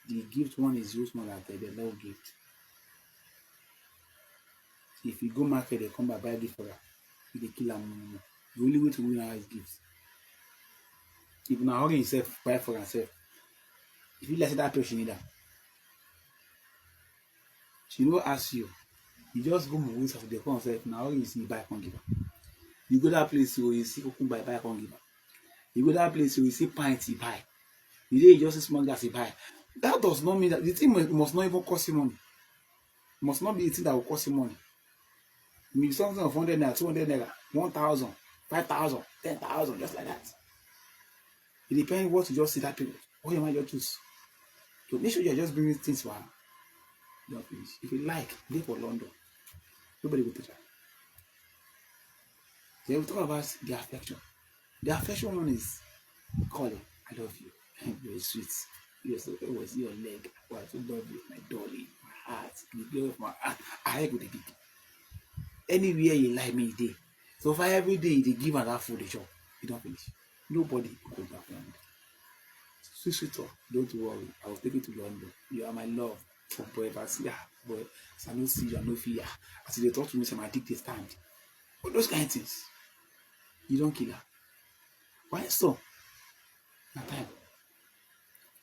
The gift one is used more like the love gift. If you go market, they come buy gift for her. If they kill them, the only way to win her is gifts. If you now hurry yourself, buy for herself. If you let that person need her, she no ask you. You just go move with the come self. Now you see buy can give her. You go that place where you see buy can give her. You go that place where you see pints you buy. You dey just see small gas you buy. That does not mean that the thing must not even cost you money. It must not be a thing that will cost you money. Maybe something of 100 naira, 200 naira, 1,000, 5,000, 10,000, just like that. It depends what you just see that period. What you might just choose. So make sure you're just bringing things for her. Don't finish. If you like, live for London. Nobody will touch her. Then we talk about the affection. The affection one is calling. I love you. You're sweet. You're so was your leg. I so love you, my darling, my heart, the girl of my heart. I like with the big. Anywhere you like me, day. So far every day they give her that food they chop. You don't finish. Nobody will go back around. Sweet talk. Don't worry. I will take you to London. You are my love. Oh boy, if I see her, boy, as I don't see you, I no fear. As they talk to me, say my dick they stand. All those kind of things. You don't kill her. Why so? That time.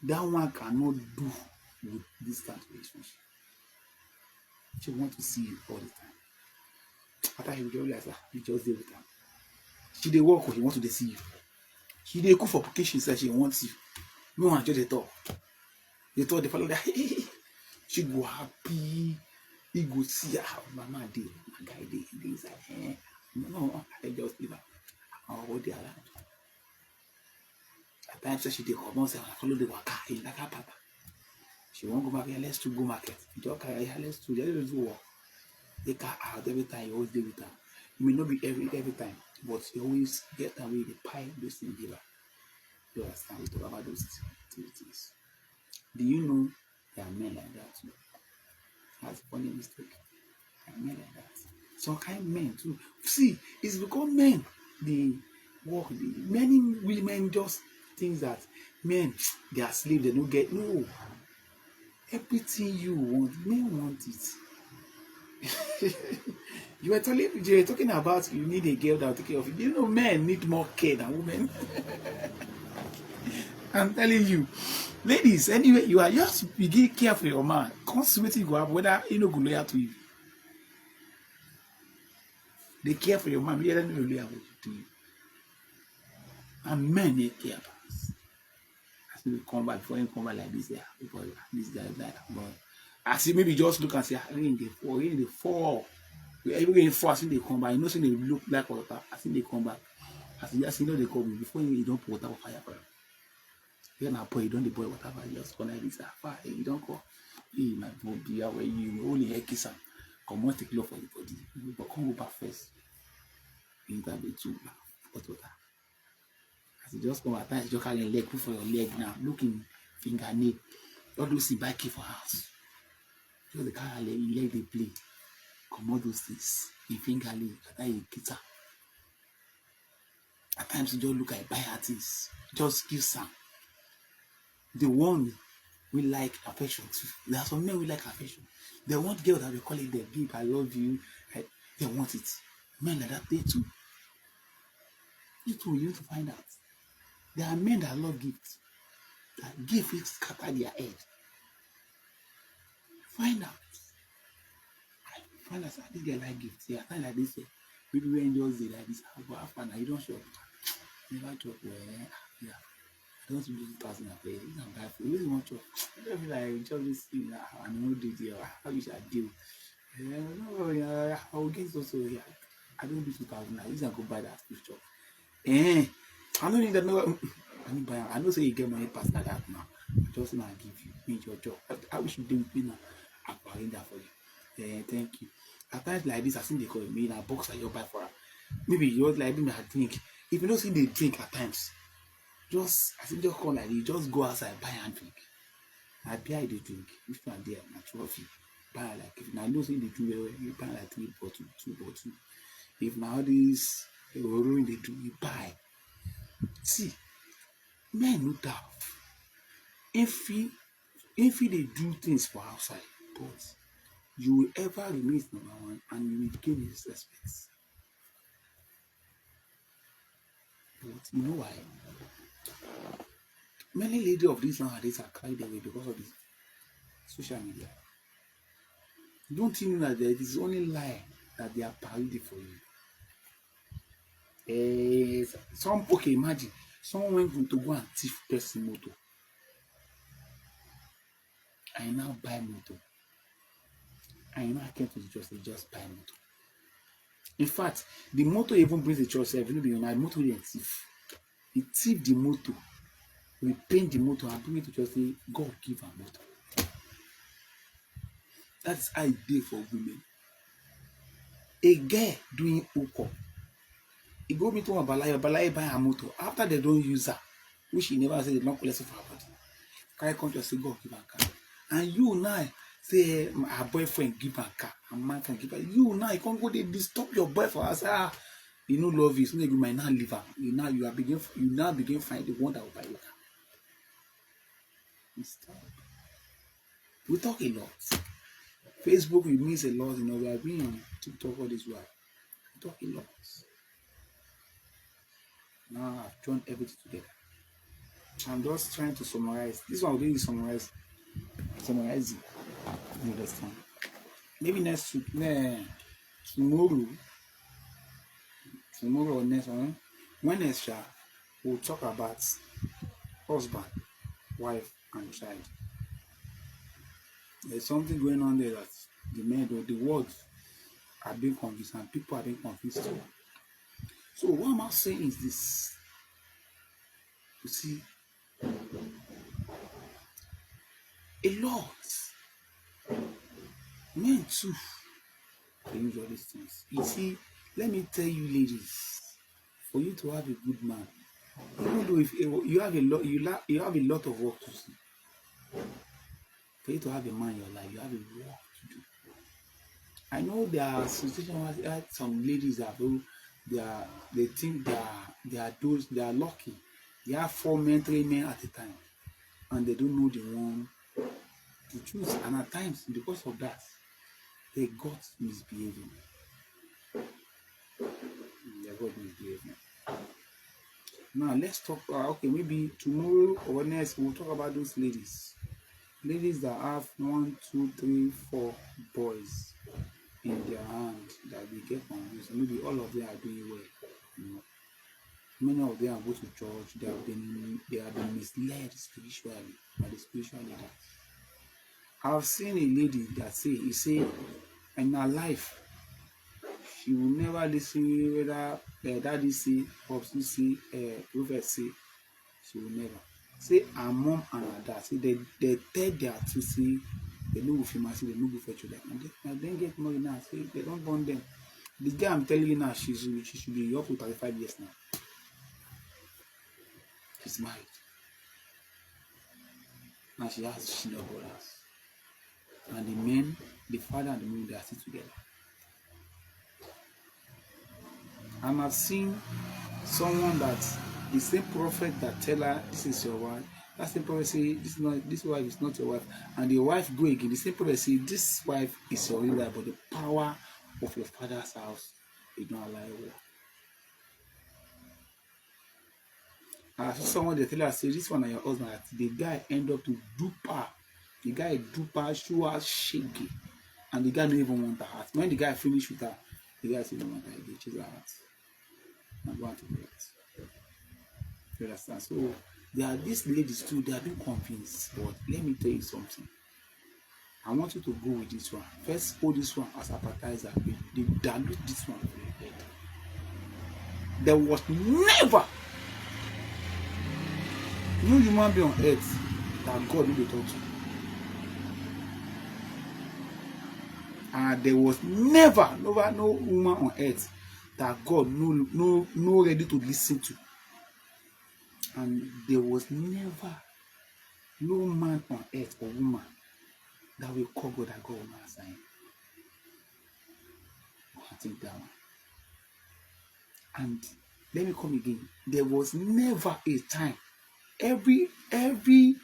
That one cannot do with this kind of relationship. She want to see you all the time. After he will just realize that you just deal with her. She dey work or he wants to see you. She dey cook for vacation, says she wants you. No one just dey talk. They thought they follow that. She go happy. He go see her. Mama dey, my guy dey. He dey inside. No, I just leave her. I hold the around. At times she dey come on say I follow the waka. He like her papa. She won't go back here. Let's to go market. You talk her. Let's to just do work. Take her out every time. You always deal with her. It may not be every time, but you always get away the pie those things give her. You understand? We talk about those activities. Do you know there are men like that too? That's a funny mistake. There are men like that. Some kind of men too. See, it's because men they work. Many women just think that men they are slaves. They don't get no. Everything you want, men want it. You were talking about you need a girl that will take care of you. Do you know men need more care than women? I'm telling you, ladies, anyway, you are just begin care for your man. Constantly go up whether he no go loyal to you. They care for your man, whether they no loyal to you. And men need care about us. As we come back before him come back like this, yeah, because this guy is like that. But as he maybe just look and say, in the fall. Every in fall, I think they come back. You know, say they look like water. I think they come back. As you just know they come before you don't put water fire for them. Then I boy, you don't the boy whatever. You just connect this fire. You don't go. Hey, my boy, be away. You only hear kiss him. Come on, take love for the body. But come go back first. You need to be too hot water. As you just come at times, you just carry your leg, put for your leg now. Looking fingernail. All those things buy key for house. Just the car leg they play. Come on those things. You fingernail. That you guitar. At times you just look at buy artists. Just give some. The one we like affection too. There are some men we like affection. They want girl that we call it the babe, I love you. They want it. Men like that, they too. You too, you need to find out. There are men that love gifts. That gift will scatter their head. Find out. Find out this guy like gifts. Yeah, find like this. Maybe when you just like this, I'll go after now. You don't show up. Never talk well. Yeah. I don't do 2,000 a pay. You don't buy food. You really want to. I don't feel like just this thing. I know do it. How you should deal. I will get also here. I don't do 2,000. I usually go buy that picture. I don't need that. No, I need buy. I know say you get money past like that now. I just now give you. Need your job. I wish you do with me now. I'm buying that for you. Thank you. At times like this, I think they call me in a box that you buy for her. Maybe you like me. I think If you don't see they drink at times, just as if just call like you just go outside, buy and drink. I buy the drink. If you are there, na trophy. Buy like if I know say they drink well, you buy like 3 bottles, 2 bottles. If now this ruin they do, you buy. See, men no doubt. If they do things for outside, but you will ever remain number one and you will gain his respect. But you know why? Many ladies of these nowadays are carried away because of this social media. Don't you know that there is only lie that they are parading for you? Okay, imagine someone went to go and thief person motor. I now buy motor. I know I came to the church, they just buy motor. In fact, the motor even brings the church, if you know, the motor is thief. He thief the motor, repaint the motor, and bring it to church, say, God give a motor. That's idea for women. A girl doing hookup. He go meet one balai buy a motor. After they don't use her, which he never said they don't collect for her body. Carry come to say God give her car. And you now say her boyfriend give her car, and man can give her. You now you can't go they disturb your boyfriend and say you know love is no you might not leave her. You now begin find the one that will buy your car. Stop. We talk a lot. Facebook we miss a lot, we are being on TikTok all this while. We talk a lot. Now I've joined everything together. I'm just trying to summarize. This one will be summarizing. You understand? Maybe next week, tomorrow or next one, Wednesday, we'll talk about husband, wife, and child. There's something going on there that the men or the words are being confused and people are being confused too. So what am I saying is this? You see, a lot men too they use all these things. You see, let me tell you ladies, for you to have a good man, even though if you have a lot of work to do. For you to have a man in your life, you have a work to do. I know there are situations where some ladies that they think they are lucky. They have 4 men, 3 men at a time, and they don't know the one to choose. And at times, because of that, they got misbehaving. Now let's talk. Okay, maybe tomorrow or next we'll talk about those ladies. Ladies that have 1, 2, 3, 4 boys in their hand that they get confused. Maybe all of them are doing well. Many of them go to church. They have been misled spiritually by the spiritual leaders. I've seen a lady that say in her life she will never listen whether daddy say, popsi say, prophet say. She will never. Say her mom and her dad say they tell their two say they no go female, say they no go for children, and then get married now. Say they don't born them. The girl I'm telling you now, she should be up to 35 years now. She's married. Now she has senior brothers. And the men, the father and the mother, they are still together. And I've seen someone that the same prophet that tell her this is your wife, that same prophet say this wife is not your wife, and the wife go again. The same prophet say this wife is your real wife, but the power of your father's house is not allow you. I saw someone they tell her say this one and your husband. The guy end up to duper. The guy duper, show her shaky, and the guy don't even want her heart. When the guy finish with her, the guy say no want her, he choose her heart. I'm going to do it. You understand? So there are these ladies too, they are being convinced. But let me tell you something. I want you to go with this one. First, hold this one as appetizer. They dilute this one for your head. There was never no human being on earth that God will talk to. And there was never no woman on earth that God no ready to listen to. And there was never no man on earth or woman that will call God that God will not answer him. I think that one. And let me come again. There was never a time, every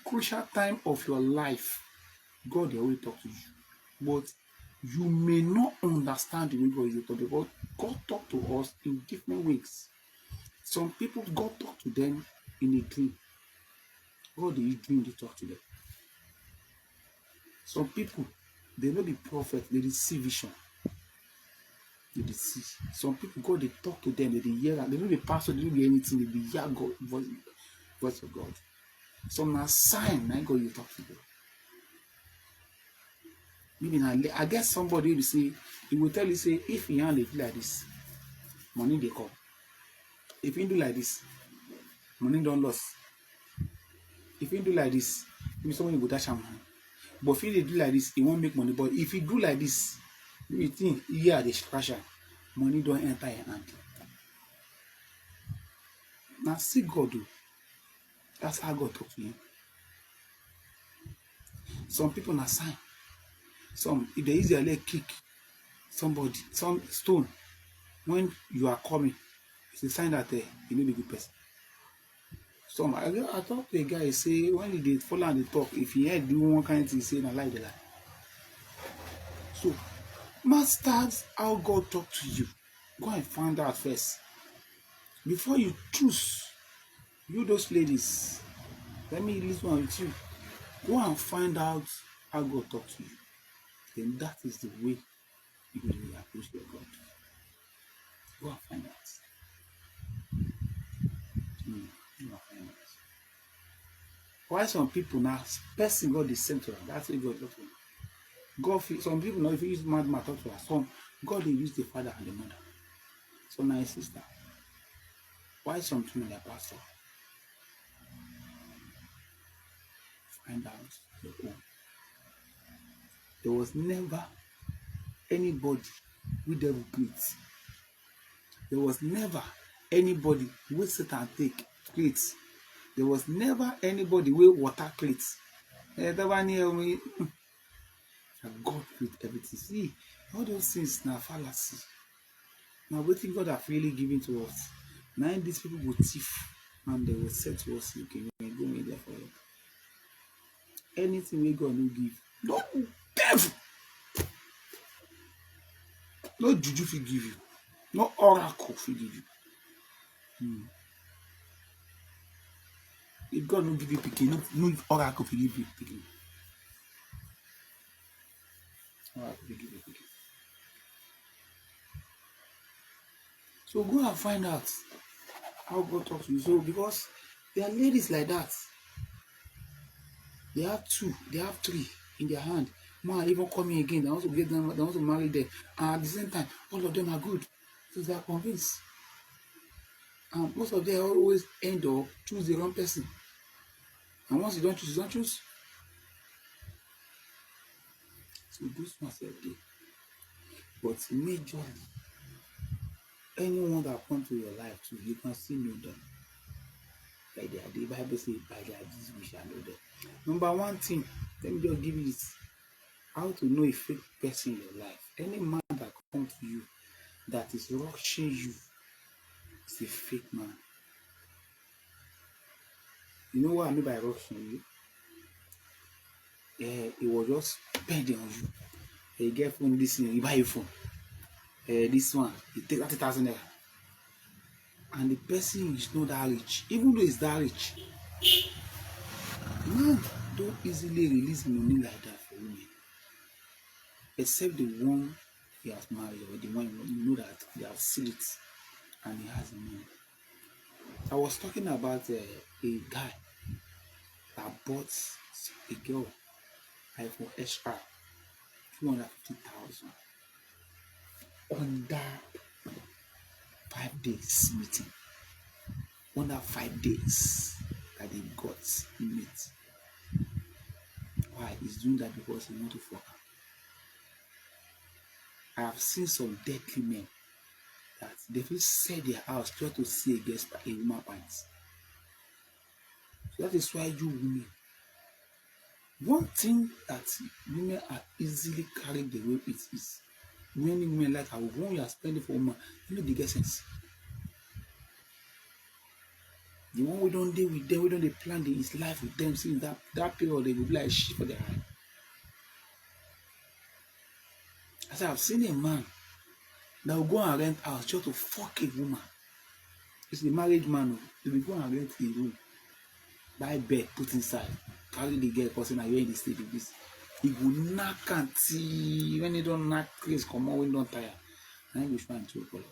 crucial time of your life, God will always talk to you. But you may not understand the way God is talking, because God talk to us in different ways. Some people, God talk to them in a dream. God in a dream, they talk to them. Some people, they know the prophet, they receive vision. They see. Some people, God, they talk to them, they hear, they know the pastor, they don't hear anything, they hear God, voice of God. Some are sign, I God, you talk to them. Maybe now, I guess somebody will say, he will tell you, say, if you hand it like this, money they come. If you do like this, money don't lose. If you do like this, maybe someone will dash him. But if you do like this, it won't make money. But if you do like this, you think, yeah, the scratcher, money don't enter your hand. Now see God do. That's how God talk to you. Some people na sign. Some, if they use their leg kick somebody, some stone, when you are coming, it's a sign that you need a good person. Some, I talk to a guy, say, when they follow and they talk, if he heard do one kind of thing, say, na lie, they lie. So, masters how God talk to you. Go and find out first. Before you choose, you those ladies, let me listen with you. Go and find out how God talk to you. Then that is the way you will approach your God. Go and find out. Go and find out. Why some people now, person God is sent to them, that's what God talk to them. God, some people know if you use mad talk to us, some God they use the father and the mother. So now his sister. Why some people their pastor? Find out your own. There was never anybody with devil plates. There was never anybody with sit and take plates. There was never anybody with water plates. God create everything. See, all those things now fallacy. Now waiting God have really given to us. Now these people will thief and they will say to us, okay, we go in there for you. Anything we God will give. No devil. No juju will give you. No oracle will give you. If God will give you picking, no oracle will give you picking. Oracle will give you picking. So go and find out how God talks to you. So because there are ladies like that. They have two, they have three in their hand. Man, even coming again, they want to get them, they want to marry them. And at the same time, all of them are good. So they are convinced. And most of them always end up choose the wrong person. And once you don't choose, you don't choose. So those ones are there. But majorly, anyone that comes to your life too, you can still know them. Like the Bible says, by their deeds we shall know them. Number one thing, let me just give you this. How to know a fake person in your life. Any man that comes to you that is rushing you is a fake man. You know what I mean by rushing you? It was just spending on you. You get phone this thing, you buy a phone. This one, you take 30,000 naira. And the person is not that rich. Even though it's that rich, man don't easily release money like that for women. Except the one he has married or the one you know that they have seen it and he has the money. I was talking about a guy that bought a girl iPhone extra 250,000 under 5 days meeting. Under 5 days that they got meet. Why? He's doing that because he wants to fuck her. I have seen some deadly men that they will sell their house just to see a woman pants. So that is why you women, one thing that women are easily carried away with is many women like how when you are spending for woman, you know they get sense. The one we don't deal with them, we don't plan his life with them since that period, they will be like shit for their eye. As I've seen a man that will go and rent house just to fuck a woman. It's the married man, he will go and rent a room, buy bed, put inside, carry the girl person and you're in the state of this. He will knock and see when he don't knock, please come on when don't tire. And then you find 2 o'clock.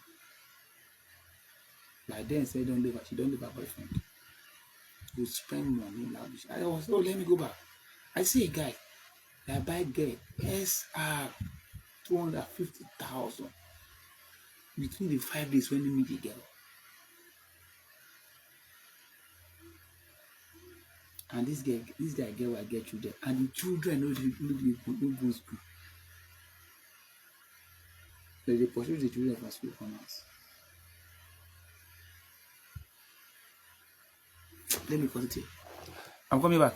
Like then say don't leave her, she don't leave her boyfriend. You spend money lavish. I was let me go back. I see a guy that buy girl SR 250,000 between the 5 days when you meet the girl. And this guy will get children, and the children no go school. So they pursue the children from school from us. Let me continue. I'm coming back.